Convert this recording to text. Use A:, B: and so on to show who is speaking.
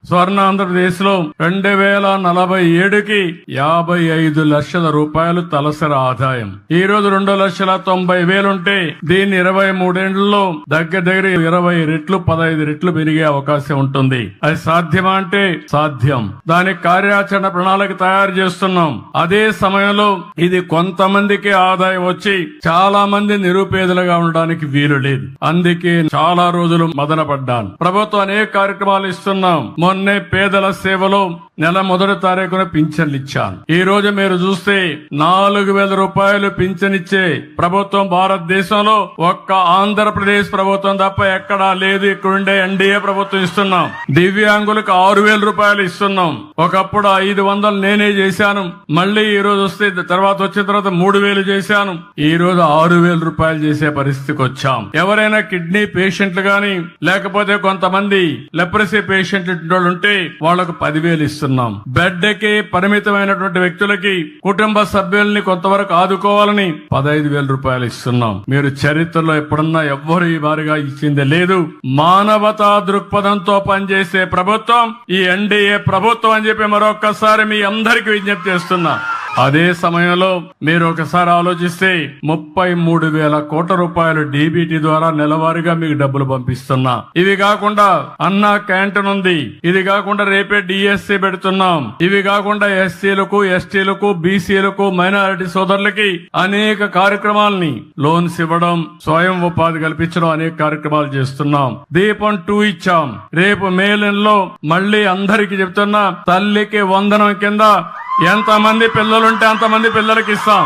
A: స్వర్ణ ఆంధ్రప్రదేశ్ లో 2047కి 55 లక్షల రూపాయలు తలసరి ఆదాయం. ఈ రోజు 2,90,000 ఉంటే దీన్ని 23 ఏళ్లలో దగ్గర 20 రెట్లు 15 రెట్లు పెరిగే అవకాశం ఉంటుంది. అది సాధ్యమా అంటే సాధ్యం. దానికి కార్యాచరణ ప్రణాళిక తయారు చేస్తున్నాం. అదే సమయంలో ఇది కొంతమందికి ఆదాయం వచ్చి చాలా మంది నిరుపేదలుగా ఉండడానికి వీలు లేదు. అందుకే చాలా రోజులు మదనపడ్డాను. ప్రభుత్వం అనేక కార్యక్రమాలు ఇస్తున్నాం. మొన్నే పేదల సేవలో నెల 1వ తారీఖున పింఛన్లు ఇచ్చాను. ఈ రోజు మీరు చూస్తే 4,000 రూపాయలు పింఛనిచ్చే ప్రభుత్వం భారతదేశంలో ఒక్క ఆంధ్రప్రదేశ్ ప్రభుత్వం తప్ప ఎక్కడా లేదు. ఇక్కడుండే ఎన్డీఏ ప్రభుత్వం ఇస్తున్నాం. దివ్యాంగులకు 6,000 రూపాయలు ఇస్తున్నాం. ఒకప్పుడు 500 నేనే చేశాను. మళ్ళీ ఈ రోజు వస్తే తర్వాత వచ్చిన తర్వాత 3,000 చేశాను. ఈ రోజు 6,000 రూపాయలు చేసే పరిస్థితికి వచ్చాం. ఎవరైనా కిడ్నీ పేషెంట్లు గాని లేకపోతే కొంతమంది లెప్రసీ పేషెంట్లు ఉంటే వాళ్లకు 10,000 ఇస్తున్నాం. బెడ్ కి పరిమితమైనటువంటి వ్యక్తులకి కుటుంబ సభ్యుల్ని కొంతవరకు ఆదుకోవాలని 15,000 రూపాయలు ఇస్తున్నాం. మీరు చరిత్రలో ఎప్పుడన్నా ఎవ్వరు ఈ వారిగా ఇచ్చింది లేదు. మానవతా దృక్పథంతో పనిచేసే ప్రభుత్వం ఈ ఎన్డీఏ ప్రభుత్వం అని చెప్పి మరొక్కసారి మీ అందరికీ విజ్ఞప్తి చేస్తున్నా. అదే సమయంలో మీరు ఒకసారి ఆలోచిస్తే 33,000 కోట్ల రూపాయలు డీబీటీ ద్వారా నెలవారీగా మీకు డబ్బులు పంపిస్తున్నా. ఇవి కాకుండా అన్నా క్యాంటీన్ ఉంది. ఇది కాకుండా రేపే డిఎస్సి పెడుతున్నాం. ఇవి కాకుండా ఎస్సీలకు ఎస్టీలకు బీసీలకు మైనారిటీ సోదరులకి అనేక కార్యక్రమాలని లోన్స్ ఇవ్వడం, స్వయం ఉపాధి కల్పించడం అనేక కార్యక్రమాలు చేస్తున్నాం. దీపం 2 ఇచ్చాం. రేపు మే నెలలో మళ్లీ అందరికీ చెప్తున్నా, తల్లికి వందనం కింద ఎంతమంది పిల్లలుంటే అంతమంది పిల్లలకి ఇస్తాం.